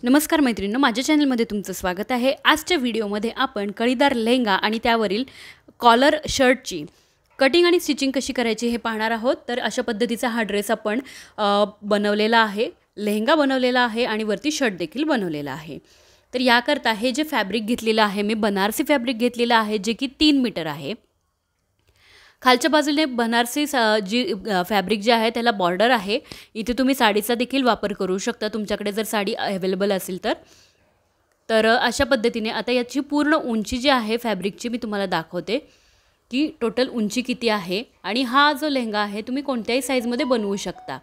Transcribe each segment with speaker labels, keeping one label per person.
Speaker 1: नमस्कार मैत्रिणींनो, माझ्या चॅनलमध्ये तुमचं स्वागत आहे। आजच्या व्हिडिओमध्ये आपण कळीदार लेहंगा आणि त्यावरील कॉलर शर्टची कटिंग आणि स्टिचिंग कशी करायची हे पाहणार आहोत। तर अशा पद्धतीचा हा ड्रेस आपण बनवलेला आहे, लेहंगा बनवलेला आहे आणि वरती शर्ट देखील बनवलेला आहे। तर याकरता हे जे फॅब्रिक घेतलेलं आहे मी बनारसी फॅब्रिक घेतलेलं आहे, जे की 3 मीटर आहे। खालच्या बाजूने बनारसी जी फॅब्रिक जे आहे त्याला बॉर्डर आहे। इथे तुम्ही साडीचा देखील वापर करू शकता तुमच्याकडे जर साडी अवेलेबल असेल तर अशा पद्धतीने आता याची पूर्ण उंची जी आहे फॅब्रिकची मी तुम्हाला दाखवते की टोटल उंची किती आहे आणि हा जो लेहंगा आहे तुम्ही कोणत्याही साईजमध्ये बनवू शकता।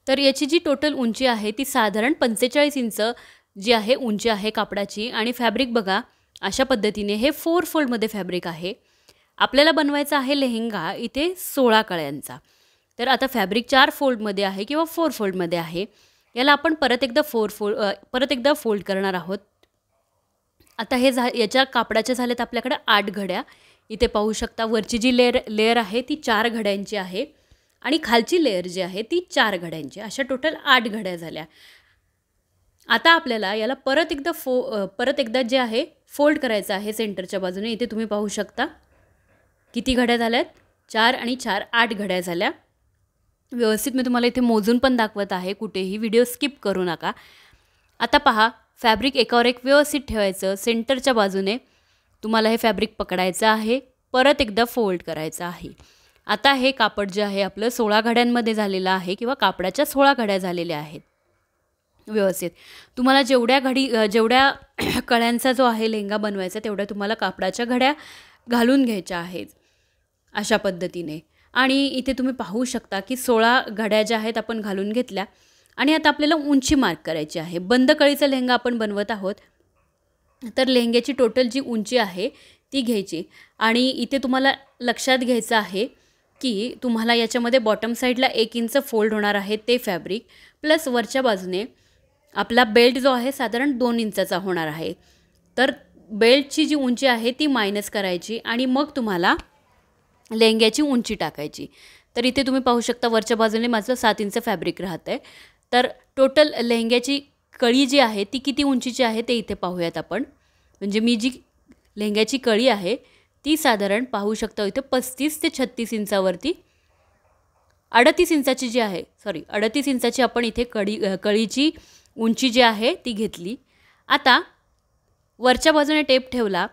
Speaker 1: तर याची जी टोटल उंची आहे ती साधारण 45 इंच जी आहे उंची आहे कापडाची। आणि फॅब्रिक बघा अशा पद्धतीने हे 4 फोल्डमध्ये फॅब्रिक आहे। आपल्याला बनवायचा आहे लेहंगा इथे 16 कळ्यांचा। तर आता फॅब्रिक 4 फोल्डमध्ये आहे किंवा 4 फोल्डमध्ये आहे। याला आपण परत एकदा फोल्ड करणार आहोत। आता हे याच्या कापडाच्या झालेत आपल्याकडे 8 घड्या। इथे पाहू शकता वरची जी लेयर आहे ती 4 घड्यांची आहे आणि खालची लेयर जी आहे ती 4 घड्यांची। अशा टोटल 8 घड्या झाल्या। आता आपल्याला याला परत एकदा जे आहे फोल्ड करायचं आहे सेंटरच्या बाजूने। इथे तुम्ही पाहू शकता किती घड्या झाल्यात, 4 आणि 4 8 घड्या झाल्या। व्यवस्थित मी तुम्हाला इथे मोजून पण दाखवत आहे, कुठेही व्हिडिओ स्किप करू नका। आता पहा फॅब्रिक एकावर एक व्यवस्थित ठेवायचं। सेंटरच्या बाजूने तुम्हाला हे फॅब्रिक पकडायचं आहे, परत एकदा फोल्ड करायचं आहे। आता हे कापड जे आहे आपलं 16 घड्यांमध्ये झालेलं आहे किंवा कापडाच्या 16 घड्या झालेल्या आहेत। व्यवस्थित तुम्हाला जेवढ्या कळ्यांचा जो आहे लेहंगा बनवायचा तेवढ्या तुम्हाला कापडाच्या घड्या घालून घ्यायच्या आहेत अशा पद्धतीने। आणि इथे तुम्ही पाहू शकता की 16 घड्या ज्या आहेत आपण घालून घेतल्या। आणि आता आपल्याला उंची मार्क करायची आहे। बंद कळीचा लेहंगा आपण बनवत आहोत, तर लेहंग्याची टोटल जी उंची आहे ती घ्यायची। आणि इथे तुम्हाला लक्षात घ्यायचं आहे की तुम्हाला याच्यामध्ये बॉटम साईडला 1 इंच फोल्ड होणार आहे ते फॅब्रिक, प्लस वरच्या बाजूने आपला बेल्ट जो आहे साधारण 2 इंचाचा होणार आहे। तर बेल्टची जी उंची आहे ती मायनस करायची आणि मग तुम्हाला लेहंग्याची उंची टाकायची। तर इथे तुम्ही पाहू शकता वरच्या बाजूने माझं 7 इंच फॅब्रिक राहत आहे। तर टोटल लेहंग्याची कळी जी आहे ती किती उंचीची आहे ते इथे पाहूयात आपण। म्हणजे मी जी लेहंग्याची कळी आहे ती साधारण पाहू शकता इथे 35 ते 36 इंचावरती 38 इंचाची जी आहे 38 इंचाची आपण इथे कळीची उंची जी आहे ती घेतली। आता वरच्या बाजूने टेप ठेवला,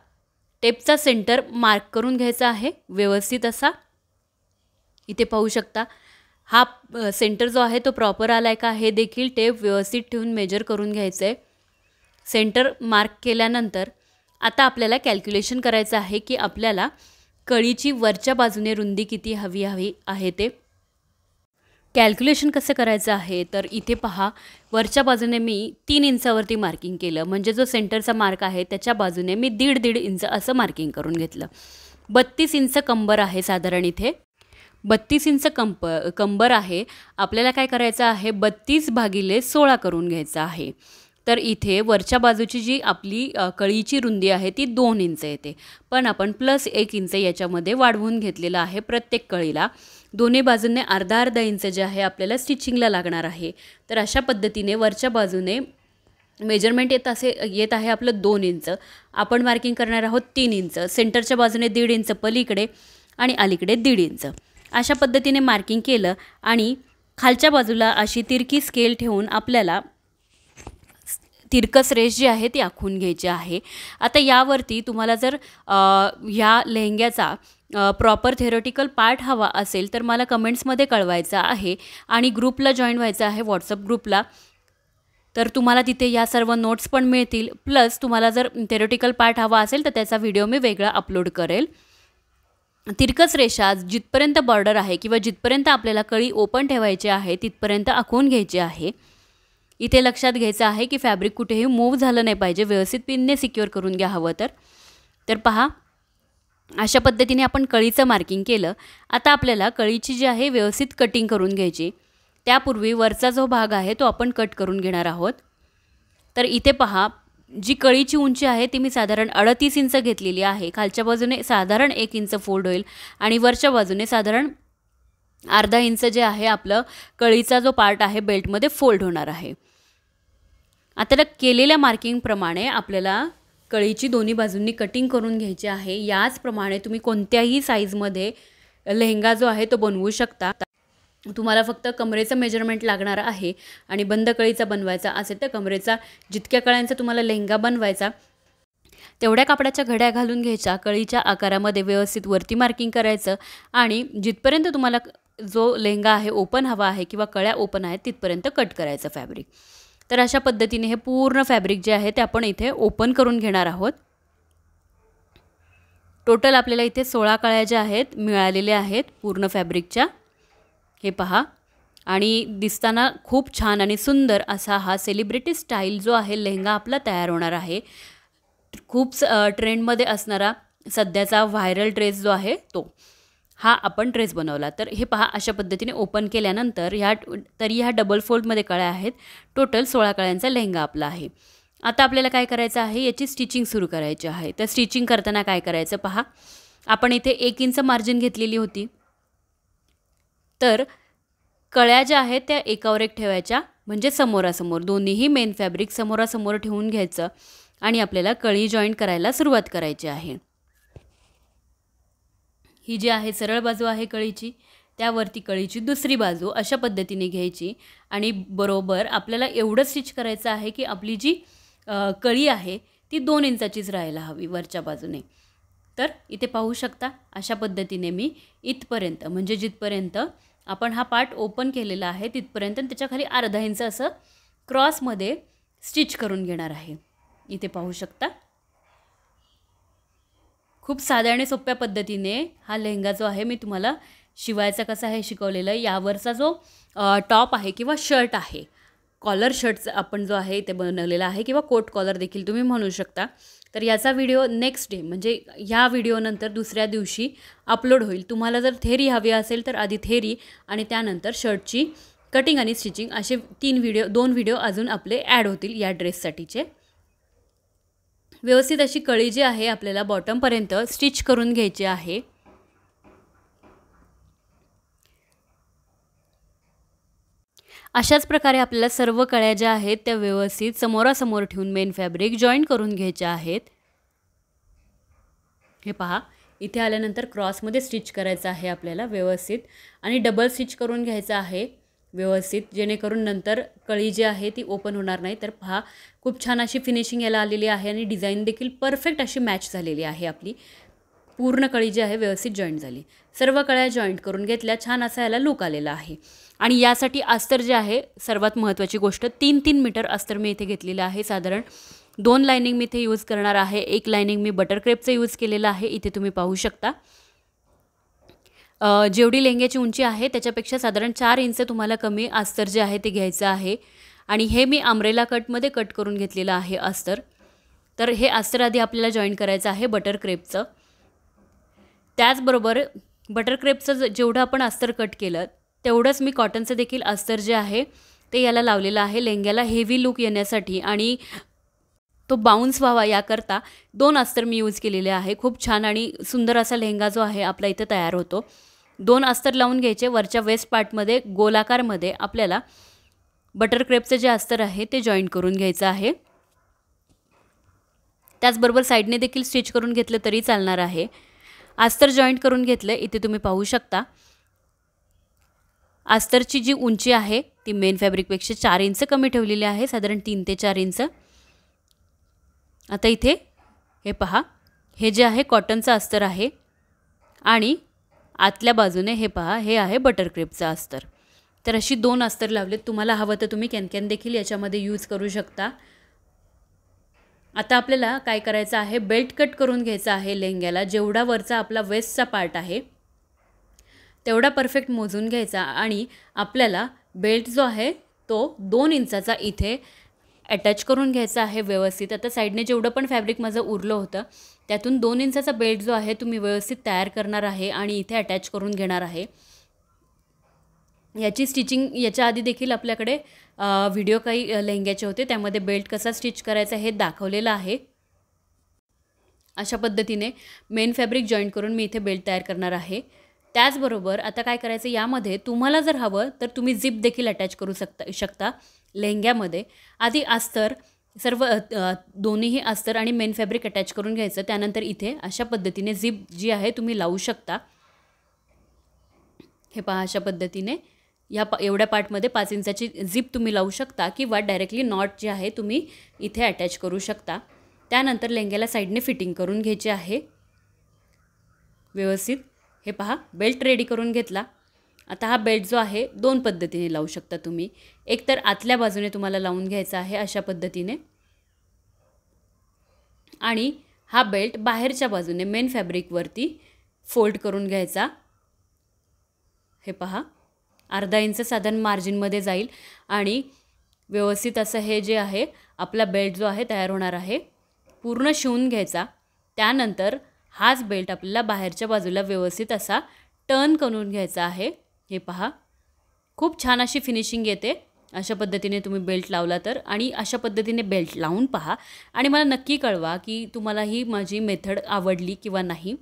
Speaker 1: टेपचा सेंटर मार्क करून घ्यायचा आहे व्यवस्थित असा। इथे पाहू शकता हा सेंटर जो आहे तो प्रॉपर आलाय का हे देखील टेप व्यवस्थित ठेवून मेजर करून घ्यायचं आहे। सेंटर मार्क केल्यानंतर आता आपल्याला कॅल्क्युलेशन करायचं आहे की आपल्याला कळीची वरच्या बाजूने रुंदी किती हवी आहे ते कॅल्क्युलेशन कसं करायचं आहे। तर इथे पहा वरच्या बाजूने मी 3 इंचावरती मार्किंग केलं, म्हणजे जो सेंटरचा मार्क आहे त्याच्या बाजूने मी 1.5 इंच असं मार्किंग करून घेतलं। 32 इंच कंबर आहे साधारण इथे 32 इंच कंबर आहे। आपल्याला काय करायचं आहे 32/16 करून घ्यायचं आहे। तर इथे वरच्या बाजूची जी आपली कळीची रुंदी आहे ती 2 इंच येते, पण आपण प्लस 1 इंच याच्यामध्ये वाढवून घेतलेलं आहे प्रत्येक कळीला। दोन्ही बाजूंनी अर्धा इंच जे आहे आपल्याला स्टिचिंगला लागणार आहे। तर अशा पद्धतीने वरच्या बाजूने मेजरमेंट येत आहे आपलं 2 इंच, आपण मार्किंग करणार आहोत 3 इंच, सेंटरच्या बाजूने 1.5 इंच पलीकडे आणि अलीकडे 1.5 इंच अशा पद्धतीने मार्किंग केलं। आणि खालच्या बाजूला अशी तिरकी स्केल ठेवून आपल्याला तिरकस रेष जी आहे ती आखून घ्यायची आहे। आता यावरती तुम्हाला जर ह्या लेहंग्याचा प्रॉपर थेरोटिकल पार्ट हवा असेल तर मला कमेंट्समध्ये कळवायचं आहे आणि ग्रुपला जॉईन व्हायचं आहे व्हॉट्सअप ग्रुपला। तर तुम्हाला तिथे या सर्व नोट्स पण मिळतील, प्लस तुम्हाला जर थेरोटिकल पार्ट हवा असेल तर त्याचा व्हिडिओ मी वेगळा अपलोड करेल। तिरकस रेषा जिथपर्यंत बॉर्डर आहे किंवा जिथपर्यंत आपल्याला कळी ओपन ठेवायची आहे तिथपर्यंत आखून घ्यायची आहे। इथे लक्षात घ्यायचं आहे की फॅब्रिक कुठेही मूव्ह झालं नाही पाहिजे, व्यवस्थित पिनने सिक्युअर करून घ्या हवं तर पहा अशा पद्धतीने आपण कळीचं मार्किंग केलं। आता आपल्याला कळीची जी आहे व्यवस्थित कटिंग करून घ्यायची। त्यापूर्वी वरचा जो भाग आहे तो आपण कट करून घेणार आहोत। तर इथे पहा जी कळीची उंची आहे ती मी साधारण 38 इंच घेतलेली आहे। खालच्या बाजूने साधारण 1 इंच फोल्ड होईल आणि वरच्या बाजूने साधारण अर्धा इंच जे आहे आपलं कळीचा जो पार्ट आहे बेल्टमध्ये फोल्ड होणार आहे। आता केलेल्या मार्किंगप्रमाणे आपल्याला कळीची दोन्ही बाजूंनी कटिंग करून घ्यायची आहे। याचप्रमाणे तुम्ही कोणत्याही साईजमध्ये लेहंगा जो आहे तो बनवू शकता। तुम्हाला फक्त कमरेचं मेजरमेंट लागणार आहे आणि बंद कळीचा बनवायचा असेल तर कमरेचा जितक्या कळ्यांचा तुम्हाला लेहंगा बनवायचा तेवढ्या कापडाच्या घड्या घालून घ्यायच्या, कळीच्या आकारामध्ये व्यवस्थित वरती मार्किंग करायचं आणि जिथपर्यंत तुम्हाला जो लेहंगा आहे ओपन हवा आहे किंवा कळ्या ओपन आहेत तिथपर्यंत कट करायचं फॅब्रिक। तर अशा पद्धतीने हे पूर्ण फॅब्रिक जे आहे ते आपण इथे ओपन करून घेणार आहोत। टोटल आपल्याला इथे 16 कळ्या ज्या आहेत मिळालेल्या आहेत पूर्ण फॅब्रिकच्या, हे पहा। आणि दिसताना खूप छान आणि सुंदर असा हा सेलिब्रिटी स्टाईल जो आहे लेहंगा आपला तयार होणार आहे। खूप ट्रेंडमध्ये असणारा सध्याचा व्हायरल ड्रेस जो आहे तो हा आपण ड्रेस बनवला। तर हे पहा अशा पद्धतीने ओपन केल्यानंतर ह्या डबल फोल्डमध्ये कळ्या आहेत। टोटल 16 कळ्यांचा लेहंगा आपला आहे। आता आपल्याला काय करायचं आहे, याची स्टिचिंग सुरू करायची आहे। तर स्टिचिंग करताना काय करायचं पहा, आपण इथे 1 इंच मार्जिन घेतलेली होती, तर कळ्या ज्या आहेत त्या एकावर एक ठेवायच्या, म्हणजे समोरासमोर दोन्हीही मेन फॅब्रिक समोरासमोर ठेवून घ्यायचं आणि आपल्याला कळी जॉईंट करायला सुरुवात करायची आहे। ही जी आहे सरळ बाजू आहे कळीची, त्यावरती कळीची दुसरी बाजू अशा पद्धतीने घ्यायची आणि बरोबर आपल्याला एवढं स्टिच करायचं आहे की आपली जी कळी आहे ती 2 इंचाचीच राहायला हवी वरच्या बाजूने। तर इथे पाहू शकता अशा पद्धतीने मी इथपर्यंत म्हणजे जिथपर्यंत आपण हा पार्ट ओपन केलेला आहे तिथपर्यंत त्याच्या खाली अर्धा इंच असं क्रॉसमध्ये स्टिच करून घेणार आहे। इथे पाहू शकता खूप साध्या आणि सोप्या पद्धतीने हा लेहंगा जो आहे मी तुम्हाला शिवायचा कसा आहे शिकवलेलं आहे। यावरचा जो टॉप आहे किंवा शर्ट आहे, कॉलर शर्टचा आपण जो आहे ते बनवलेला आहे किंवा कोट कॉलर देखील तुम्ही म्हणू शकता। तर याचा व्हिडिओ नेक्स्ट डे म्हणजे ह्या व्हिडिओनंतर दुसऱ्या दिवशी अपलोड होईल। तुम्हाला जर थेरी हवी असेल तर आधी थेरी आणि त्यानंतर शर्टची कटिंग आणि स्टिचिंग असे 2 व्हिडिओ अजून आपले ॲड होतील या ड्रेससाठीचे। व्यवस्थित अशी कळी जी आहे आपल्याला बॉटमपर्यंत स्टिच करून घ्यायची आहे। अशाच प्रकारे आपल्याला सर्व कळ्या ज्या आहेत त्या व्यवस्थित समोरासमोर ठेवून मेन फॅब्रिक जॉईंट करून घ्यायचे आहेत। हे पहा इथे आल्यानंतर क्रॉसमध्ये स्टिच करायचं आहे आपल्याला व्यवस्थित आणि डबल स्टिच करून घ्यायचं आहे व्यवस्थित, जेणेकरून नंतर कळी जी आहे ती ओपन होणार नाही। तर पहा खूप छान अशी फिनिशिंग याला आलेली आहे आणि डिझाईन देखील परफेक्ट अशी मॅच झालेली आहे। आपली पूर्ण कळी जी आहे व्यवस्थित जॉईंट झाली, सर्व कळ्या जॉईंट करून घेतल्या, छान असा याला लुक आलेला आहे। आणि यासाठी अस्तर जे आहे सर्वात महत्त्वाची गोष्ट 3-3 मीटर अस्तर मी इथे घेतलेलं आहे। साधारण 2 लाइनिंग मी इथे यूज करणार आहे, 1 लाइनिंग मी बटर क्रेपचं यूज केलेलं आहे। इथे तुम्ही पाहू शकता जेवढी लेहंग्याची उंची आहे त्याच्यापेक्षा साधारण 4 इंच तुम्हाला कमी अस्तर जे आहे ते घ्यायचं आहे आणि हे मी अम्ब्रेला कटमध्ये कट करून घेतलेलं आहे अस्तर। तर हे अस्तर आधी आपल्याला जॉईन करायचं आहे बटर क्रेपचं। त्याचबरोबर बटर क्रेपचं जेवढं आपण अस्तर कट केलं तेवढंच मी कॉटनचं देखील अस्तर जे आहे ते याला लावलेलं आहे लेहंग्याला हेवी लुक येण्यासाठी आणि तो बाउन्स व्हावा याकरता 2 अस्तर मी यूज केलेले आहे। खूप छान आणि सुंदर असा लेहंगा जो आहे आपला इथं तयार होतो। 2 अस्तर लावून घ्यायचे, वरच्या वेस्ट पार्टमध्ये गोलाकारमध्ये आपल्याला बटर क्रेपचं जे अस्तर आहे ते जॉईन करून घ्यायचं आहे। त्याचबरोबर साईडने देखील स्टिच करून घेतलं तरी चालणार आहे। अस्तर जॉईंट करून घेतलं, इथे तुम्ही पाहू शकता अस्तरची जी उंची आहे ती मेन फॅब्रिकपेक्षा 4 इंच कमी ठेवलेली आहे, साधारण 3 ते 4 इंच। आता इथे हे पहा हे जे आहे कॉटनचं अस्तर आहे आणि आतल्या बाजूने हे पहा हे आहे बटर क्रेपचं अस्तर। तर अशी 2 अस्तर लावलेत, तुम्हाला हवं तर तुम्ही कॅन देखील याच्यामध्ये यूज करू शकता। आता आपल्याला काय करायचं आहे, बेल्ट कट करून घ्यायचा आहे लेहंग्याला। जेवढा वरचा आपला वेस्टचा पार्ट आहे तेवढा परफेक्ट मोजून घ्यायचा आणि आपल्याला बेल्ट जो आहे तो 2 इंचाचा इथे अटॅच करून घ्यायचा आहे व्यवस्थित। आता साईडने जेवढं पण फॅब्रिक माझं उरलं होतं त्यातून 2 इंचाचा बेल्ट जो आहे तुम्ही व्यवस्थित तयार करणार आहे आणि इथे अटॅच करून घेणार आहे। याची स्टिचिंग याच्या आधी देखील आपल्याकडे व्हिडिओ काही लेहंग्याचे होते, त्यामध्ये बेल्ट कसा स्टिच करायचा हे दाखवलेलं आहे। अशा पद्धतीने मेन फॅब्रिक जॉईंट करून मी इथे बेल्ट तयार करणार आहे। त्याचबरोबर आता काय करायचं, यामध्ये तुम्हाला जर हवं तर तुम्ही झिप देखील अटॅच करू शकता लेहंग्यामध्ये। आधी अस्तर सर्व दोन्हीही अस्तर आणि मेन फॅब्रिक अटॅच करून घ्यायचं. त्यानंतर इथे अशा पद्धतीने झिप जी आहे तुम्ही लावू शकता. हे पहा, अशा पद्धतीने एवढ्या पार्टमध्ये 5 इंचाची झिप तुम्ही लावू शकता किंवा डायरेक्टली नॉट जे आहे तुम्ही इथे अटॅच करू शकता. त्यानंतर लेंग्याला साईडने फिटिंग करून घ्यायचे आहे व्यवस्थित. हे पहा, बेल्ट रेडी करून घेतला. आता हा बेल्ट जो आहे 2 पद्धतीने लावू शकता तुम्ही. एक तर आतल्या बाजूने तुम्हाला लावून घ्यायचा आहे अशा पद्धतीने, आणि हा बेल्ट बाहेरच्या बाजूने मेन फॅब्रिकवरती फोल्ड करून घ्यायचा. हे पहा, अर्धा इंच साधारण मार्जिनमध्ये जाईल आणि व्यवस्थित असं हे जे आहे आपला बेल्ट जो आहे तयार होणार आहे. पूर्ण शिवून घ्यायचा. त्यानंतर हाच बेल्ट आपल्याला बाहेरच्या बाजूला व्यवस्थित असा टर्न करून घ्यायचा आहे. हे पहा, खूप छान अशी फिनिशिंग येते अशा पद्धतीने तुम्ही बेल्ट लावला तर. आणि अशा पद्धतीने बेल्ट लावून पहा आणि मला नक्की कळवा की तुम्हाला ही माझी मेथड आवडली किंवा नाही.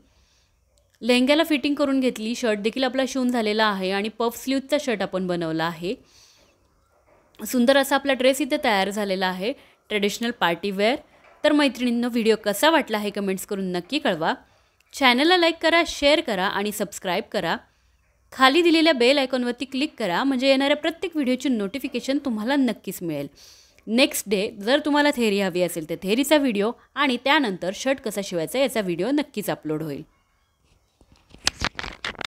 Speaker 1: लेहंग्याला फिटिंग करून घेतली. शर्ट देखील आपला शिवून झालेला आहे आणि पफ स्लीवचा शर्ट आपण बनवला आहे. सुंदर असा आपला ड्रेस इथे तयार झालेला आहे, ट्रेडिशनल पार्टी वेअर. तर मैत्रिणींनो, व्हिडिओ कसा वाटला हे कमेंट्स करून नक्की कळवा. चॅनलला लाईक करा, शेअर करा आणि सबस्क्राईब करा. खाली दिलेल्या बेल आयकॉनवरती क्लिक करा, म्हणजे येणाऱ्या प्रत्येक व्हिडिओची नोटिफिकेशन तुम्हाला नक्कीच मिळेल. नेक्स्ट डे जर तुम्हाला थेरी हवी असेल तर थेरीचा व्हिडिओ आणि त्यानंतर शर्ट कसा शिवायचा याचा व्हिडिओ नक्कीच अपलोड होईल.